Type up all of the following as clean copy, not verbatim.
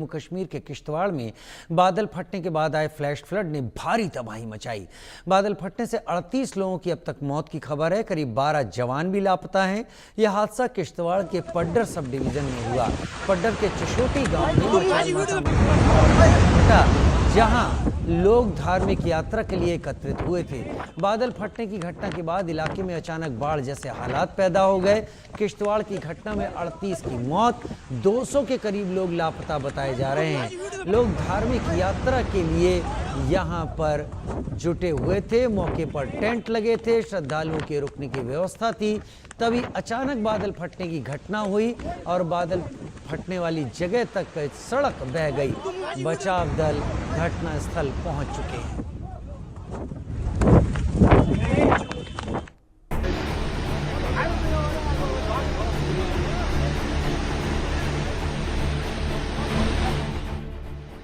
जम्मू कश्मीर के किश्तवाड़ में बादल फटने के बाद आए फ्लैश फ्लड ने भारी तबाही मचाई। बादल फटने से 38 लोगों की अब तक मौत की खबर है। करीब 12 जवान भी लापता हैं। यह हादसा किश्तवाड़ के पड्डर सब डिवीजन में हुआ। पड्डर के चशोटी गांव में जहां लोग धार्मिक यात्रा के लिए एकत्रित हुए थे। बादल फटने की घटना के बाद इलाके में अचानक बाढ़ जैसे हालात पैदा हो गए। किश्तवाड़ की घटना में 38 की मौत, 200 के करीब लोग लापता बताए जा रहे हैं। लोग धार्मिक यात्रा के लिए यहां पर जुटे हुए थे। मौके पर टेंट लगे थे, श्रद्धालुओं के रुकने की व्यवस्था थी। तभी अचानक बादल फटने की घटना हुई और बादल फटने वाली जगह तक सड़क बह गई। बचाव दल घटनास्थल पहुंच चुके हैं।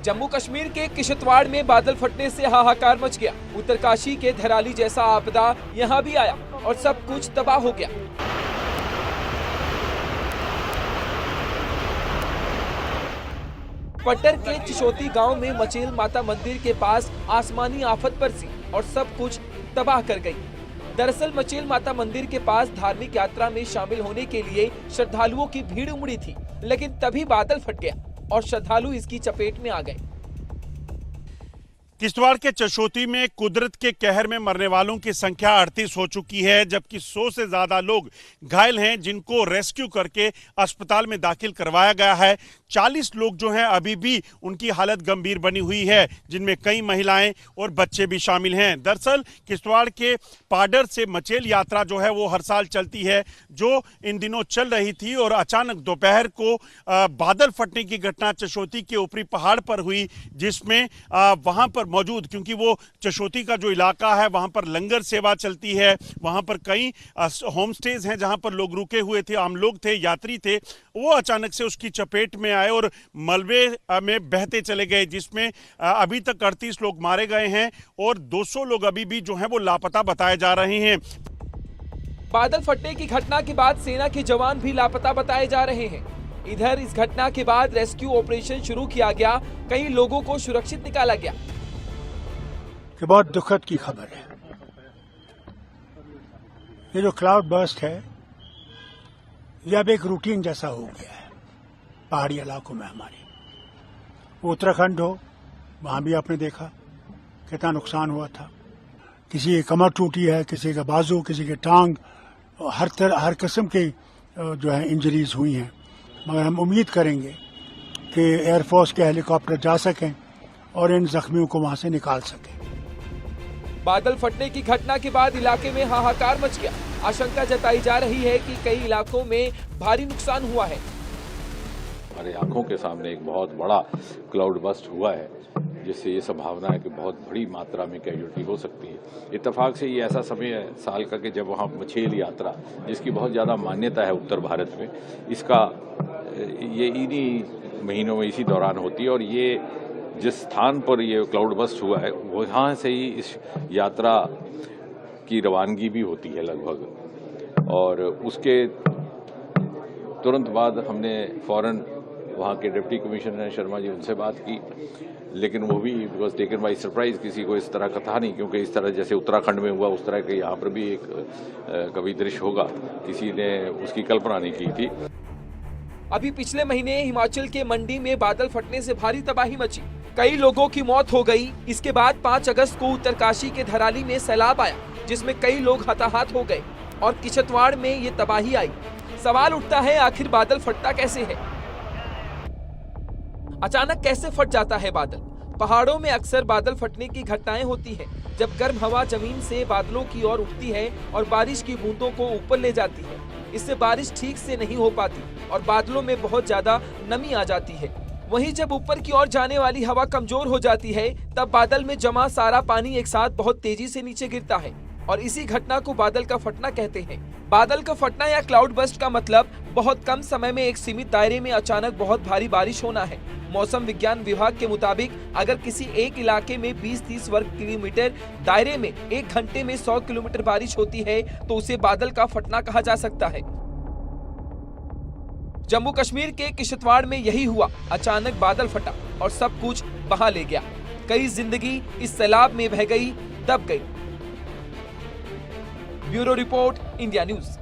जम्मू कश्मीर के किश्तवाड़ में बादल फटने से हाहाकार मच गया। उत्तरकाशी के धराली जैसा आपदा यहां भी आया और सब कुछ तबाह हो गया। पट्टर के चिशोती गांव में मचेल माता मंदिर के पास आसमानी आफत बरसी और सब कुछ तबाह कर गई। दरअसल मचेल माता मंदिर के पास धार्मिक यात्रा में शामिल होने के लिए श्रद्धालुओं की भीड़ उमड़ी थी, लेकिन तभी बादल फट गया और श्रद्धालु इसकी चपेट में आ गए। किश्तवाड़ के चशोती में कुदरत के कहर में मरने वालों की संख्या 38 हो चुकी है, जबकि 100 से ज्यादा लोग घायल हैं, जिनको रेस्क्यू करके अस्पताल में दाखिल करवाया गया है। 40 लोग जो हैं अभी भी उनकी हालत गंभीर बनी हुई है, जिनमें कई महिलाएं और बच्चे भी शामिल हैं। दरअसल किश्तवाड़ के पाडर से मचेल यात्रा जो है वो हर साल चलती है, जो इन दिनों चल रही थी और अचानक दोपहर को बादल फटने की घटना चशोती के ऊपरी पहाड़ पर हुई, जिसमें वहां पर मौजूद, क्योंकि वो चशोती का जो इलाका है वहां पर लंगर सेवा चलती है, वहां पर कई होम स्टेज हैं जहां पर लोग रुके हुए थे, आम लोग थे, यात्री थे। वो अचानक से उसकी चपेट में आए और मलबे में बहते चले गए, जिसमें अभी तक 38 लोग मारे गए हैं और 200 लोग अभी भी जो हैं वो लापता बताए जा रहे हैं। बादल फटने की घटना के बाद सेना के जवान भी लापता बताए जा रहे हैं। इधर इस घटना के बाद रेस्क्यू ऑपरेशन शुरू किया गया, कई लोगों को सुरक्षित निकाला गया। कि बहुत दुखद की खबर है। ये जो क्लाउड बर्स्ट है ये अब एक रूटीन जैसा हो गया है पहाड़ी इलाकों में हमारे। उत्तराखंड हो, वहां भी आपने देखा कितना नुकसान हुआ था। किसी की कमर टूटी है, किसी का बाजू, किसी के टांग, हर किस्म की जो है इंजरीज हुई हैं। मगर हम उम्मीद करेंगे कि एयरफोर्स के हेलीकॉप्टर जा सकें और इन जख्मियों को वहां से निकाल सकें। बादल फटने की घटना के बाद इलाके में हाहाकार मच गया। आशंका जताई जा रही है कि कई इलाकों में भारी नुकसान हुआ है। हमारे आंखों के सामने एक बहुत बड़ा क्लाउड बस्ट हुआ है, जिससे ये संभावना है कि बहुत बड़ी मात्रा में कैजुअल्टी हो सकती है। इत्तेफाक से ये ऐसा समय है साल का कि जब वहाँ मचेल यात्रा, जिसकी बहुत ज़्यादा मान्यता है उत्तर भारत में, इसका ये इन्हीं महीनों में इसी दौरान होती है। और ये जिस स्थान पर ये क्लाउड बस्ट हुआ है वहाँ से ही इस यात्रा की रवानगी भी होती है लगभग। और उसके तुरंत बाद हमने फौरन वहाँ के डिप्टी कमिश्नर शर्मा जी, उनसे बात की, लेकिन वो भी बिकॉज टेकन बाई सरप्राइज, किसी को इस तरह का था नहीं, क्योंकि इस तरह जैसे उत्तराखंड में हुआ उस तरह के यहाँ पर भी एक कभी दृश्य होगा, किसी ने उसकी कल्पना नहीं की थी। अभी पिछले महीने हिमाचल के मंडी में बादल फटने से भारी तबाही मची, कई लोगों की मौत हो गई। इसके बाद 5 अगस्त को उत्तरकाशी के धराली में सैलाब आया, जिसमें कई लोग हताहत हो गए और किश्तवाड़ में ये तबाही आई। सवाल उठता है, आखिर बादल फटता कैसे है? अचानक कैसे फट जाता है बादल? पहाड़ों में अक्सर बादल फटने की घटनाएं होती हैं, जब गर्म हवा जमीन से बादलों की ओर उठती है और बारिश की बूंदों को ऊपर ले जाती है। इससे बारिश ठीक से नहीं हो पाती और बादलों में बहुत ज्यादा नमी आ जाती है। वहीं जब ऊपर की ओर जाने वाली हवा कमजोर हो जाती है, तब बादल में जमा सारा पानी एक साथ बहुत तेजी से नीचे गिरता है और इसी घटना को बादल का फटना कहते हैं। बादल का फटना या क्लाउड बस्ट का मतलब बहुत कम समय में एक सीमित दायरे में अचानक बहुत भारी बारिश होना है। मौसम विज्ञान विभाग के मुताबिक अगर किसी एक इलाके में 20-30 वर्ग किलोमीटर दायरे में 1 घंटे में 100 किलोमीटर बारिश होती है तो उसे बादल का फटना कहा जा सकता है। जम्मू कश्मीर के किश्तवाड़ में यही हुआ। अचानक बादल फटा और सब कुछ बहा ले गया। कई जिंदगी इस सैलाब में बह गई, दब गई। Bureau report, India news.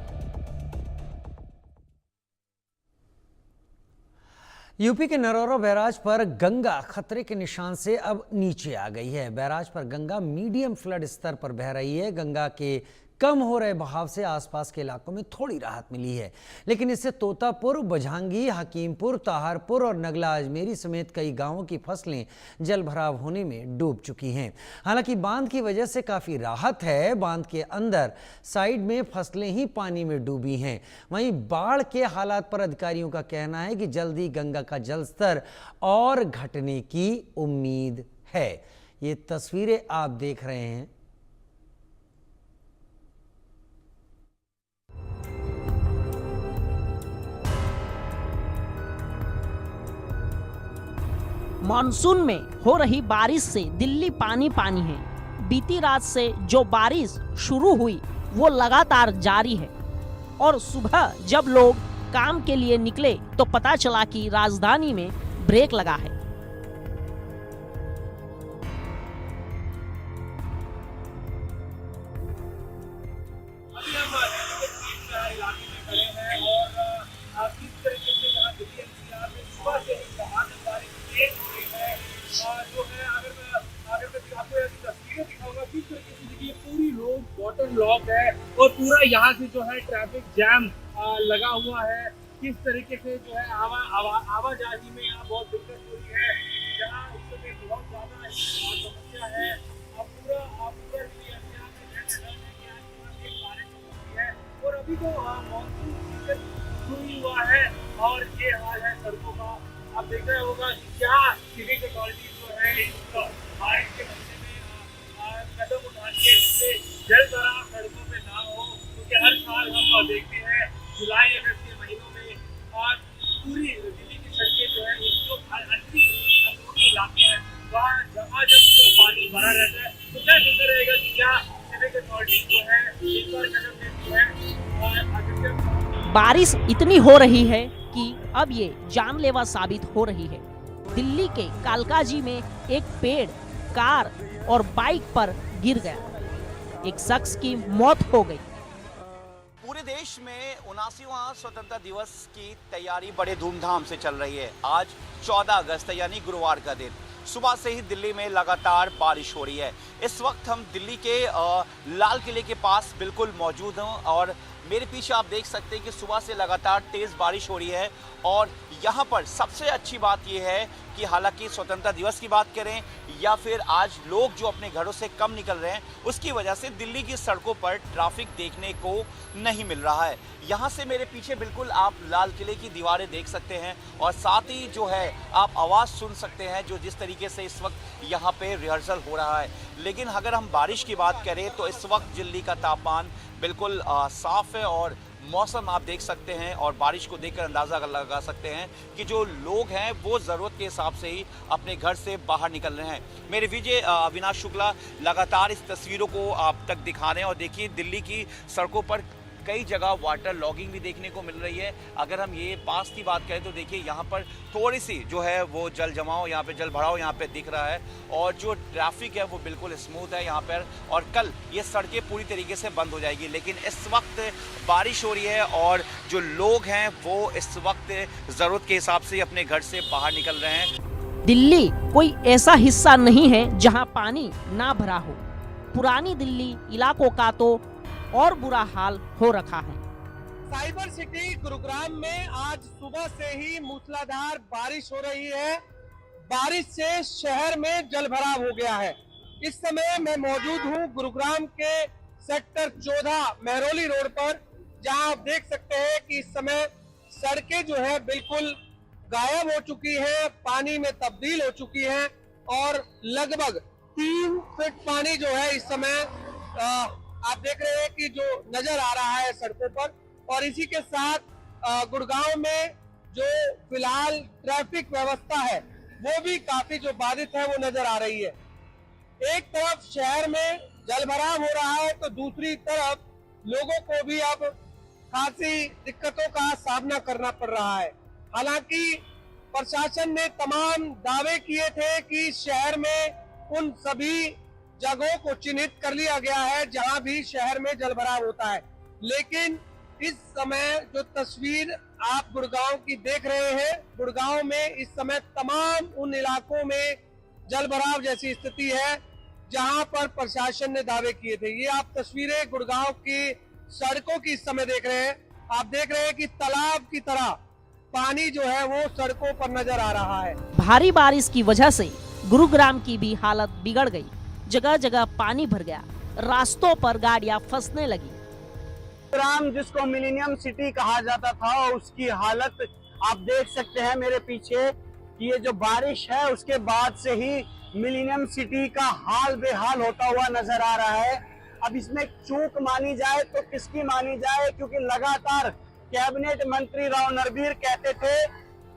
UP के नरौरा बैराज पर गंगा खतरे के निशान से अब नीचे आ गई है। बैराज पर गंगा मीडियम फ्लड स्तर पर बह रही है। गंगा के कम हो रहे बहाव से आसपास के इलाकों में थोड़ी राहत मिली है, लेकिन इससे तोतापुर, बझांगी, हकीमपुर, ताहरपुर और नगला अजमेरी समेत कई गांवों की फसलें जलभराव होने में डूब चुकी हैं। हालांकि बांध की वजह से काफ़ी राहत है। बांध के अंदर साइड में फसलें ही पानी में डूबी हैं। वहीं बाढ़ के हालात पर अधिकारियों का कहना है कि जल्दी गंगा का जलस्तर और घटने की उम्मीद है। ये तस्वीरें आप देख रहे हैं। मानसून में हो रही बारिश से दिल्ली पानी पानी है। बीती रात से जो बारिश शुरू हुई वो लगातार जारी है और सुबह जब लोग काम के लिए निकले तो पता चला कि राजधानी में ब्रेक लगा है। ब्लॉक है और पूरा यहाँ से जो है ट्रैफिक जैम लगा हुआ है। किस तरीके से जो है आवाजाही में यहाँ बहुत दिक्कत हो रही है। जहाँ इस समय बहुत ज्यादा समस्या है। और अभी तो मॉनसून सीजन शुरू हुआ है और ये हाल है सड़कों का। आप देख रहे होगा कि क्या सिविक अथॉरिटी जो है इसको बारिश के महीने में कदम उठाने से जल भराव सड़कों पे ना हो, क्योंकि हर साल हम देखते हैं जुलाई अगस्त के महीनों में और पूरी दिल्ली की सड़कें जो है जो अंदरूनी इलाके हैं वहाँ जहाँ जब पानी भरा रहता है तो क्या कहते रहेगा कि क्या सिविक अथॉरिटी जो है एक बार कदम लेती है। बारिश इतनी हो रही है कि अब ये जानलेवा साबित हो रही है। दिल्ली के कालकाजी में एक पेड़ कार और बाइक पर गिर गया। एक शख्स की मौत हो गई। पूरे देश में 79वां स्वतंत्रता दिवस की तैयारी बड़े धूमधाम से चल रही है। आज 14 अगस्त यानी गुरुवार का दिन। सुबह से ही दिल्ली में लगातार बारिश हो रही है। इस वक्त हम दिल्ली के लाल किले के पास बिल्कुल मौजूद हूं और मेरे पीछे आप देख सकते हैं कि सुबह से लगातार तेज़ बारिश हो रही है। और यहाँ पर सबसे अच्छी बात यह है कि हालांकि स्वतंत्रता दिवस की बात करें या फिर आज लोग जो अपने घरों से कम निकल रहे हैं उसकी वजह से दिल्ली की सड़कों पर ट्रैफिक देखने को नहीं मिल रहा है। यहाँ से मेरे पीछे बिल्कुल आप लाल किले की दीवारें देख सकते हैं और साथ ही जो है आप आवाज़ सुन सकते हैं जो जिस तरीके से इस वक्त यहाँ पे रिहर्सल हो रहा है। लेकिन अगर हम बारिश की बात करें तो इस वक्त दिल्ली का तापमान बिल्कुल साफ है और मौसम आप देख सकते हैं और बारिश को देखकर अंदाज़ा लगा सकते हैं कि जो लोग हैं वो ज़रूरत के हिसाब से ही अपने घर से बाहर निकल रहे हैं। मेरे विजय अविनाश शुक्ला लगातार इस तस्वीरों को आप तक दिखा रहे हैं और देखिए दिल्ली की सड़कों पर कई जगह वाटर लॉगिंग भी देखने को मिल रही है। अगर हम ये पास की बात करें तो देखिए यहाँ पर थोड़ी सी जो है वो जल जमाव, यहाँ पे जल भराव यहाँ पे दिख रहा है और जो ट्रैफिक है वो बिल्कुल स्मूथ है यहाँ पर। और कल ये सड़कें पूरी तरीके से बंद हो जाएगी, लेकिन इस वक्त बारिश हो रही है और जो लोग हैं वो इस वक्त ज़रूरत के हिसाब से अपने घर से बाहर निकल रहे हैं। दिल्ली कोई ऐसा हिस्सा नहीं है जहाँ पानी ना भरा हो। पुरानी दिल्ली इलाकों का तो और बुरा हाल हो रखा है। साइबर सिटी गुरुग्राम में आज सुबह से ही मूसलाधार बारिश हो रही है। बारिश से शहर में जलभराव हो गया है। इस समय मैं मौजूद हूं गुरुग्राम के सेक्टर 14 मेहरौली रोड पर, जहां आप देख सकते हैं कि इस समय सड़कें जो है बिल्कुल गायब हो चुकी है, पानी में तब्दील हो चुकी है और लगभग 3 फीट पानी जो है इस समय आप देख रहे हैं कि जो नजर आ रहा है सड़कों पर। और इसी के साथ गुड़गांव में जो फिलहाल ट्रैफिक व्यवस्था है वो भी काफी जो बाधित है वो नजर आ रही है। एक तरफ शहर में जलभराव हो रहा है तो दूसरी तरफ लोगों को भी अब खासी दिक्कतों का सामना करना पड़ रहा है। हालांकि प्रशासन ने तमाम दावे किए थे कि शहर में उन सभी जगहों को चिन्हित कर लिया गया है जहां भी शहर में जलभराव होता है, लेकिन इस समय जो तस्वीर आप गुड़गांव की देख रहे हैं, गुड़गांव में इस समय तमाम उन इलाकों में जलभराव जैसी स्थिति है जहां पर प्रशासन ने दावे किए थे। ये आप तस्वीरें गुड़गांव की सड़कों की इस समय देख रहे हैं। आप देख रहे हैं कि तालाब की तरह पानी जो है वो सड़कों पर नजर आ रहा है। भारी बारिश की वजह से गुरुग्राम की भी हालत बिगड़ गई। जगह जगह पानी भर गया, रास्तों पर गाड़ियां फंसने लगी। गुरुग्राम जिसको मिलेनियम सिटी कहा जाता था, उसकी हालत आप देख सकते हैं मेरे पीछे कि ये जो बारिश है उसके बाद से ही मिलेनियम सिटी का हाल बेहाल होता हुआ नजर आ रहा है। अब इसमें चूक मानी जाए तो किसकी मानी जाए, क्योंकि लगातार कैबिनेट मंत्री राव नरवीर कहते थे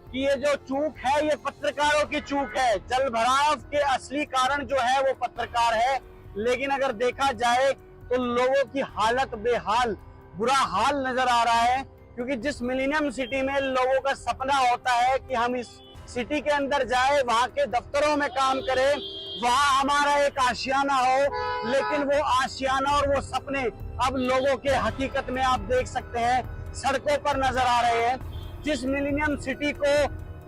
कि ये जो चूक है ये पत्रकारों की चूक है, जल भराव के असली कारण जो है वो पत्रकार है। लेकिन अगर देखा जाए तो लोगों की हालत बेहाल, बुरा हाल नजर आ रहा है, क्योंकि जिस मिलेनियम सिटी में लोगों का सपना होता है कि हम इस सिटी के अंदर जाए, वहाँ के दफ्तरों में काम करें, वहाँ हमारा एक आशियाना हो, लेकिन वो आशियाना और वो सपने अब लोगों के हकीकत में आप देख सकते हैं सड़कों पर नजर आ रहे हैं। जिस मिलेनियम सिटी को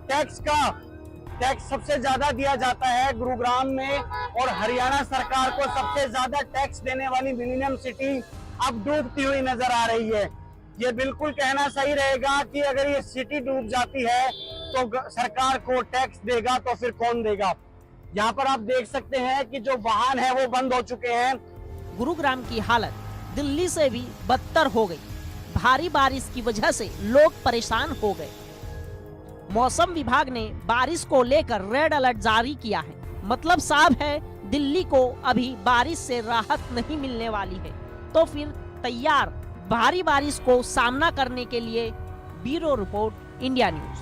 टैक्स सबसे ज्यादा दिया जाता है गुरुग्राम में, और हरियाणा सरकार को सबसे ज्यादा टैक्स देने वाली मिलेनियम सिटी अब डूबती हुई नजर आ रही है। ये बिल्कुल कहना सही रहेगा कि अगर ये सिटी डूब जाती है तो सरकार को टैक्स देगा तो फिर कौन देगा। यहाँ पर आप देख सकते हैं कि जो वाहन है वो बंद हो चुके हैं। गुरुग्राम की हालत दिल्ली से भी बदतर हो गई। भारी बारिश की वजह से लोग परेशान हो गए। मौसम विभाग ने बारिश को लेकर रेड अलर्ट जारी किया है। मतलब साफ है दिल्ली को अभी बारिश से राहत नहीं मिलने वाली है। तो फिर तैयार भारी बारिश को सामना करने के लिए। Bureau report, India news.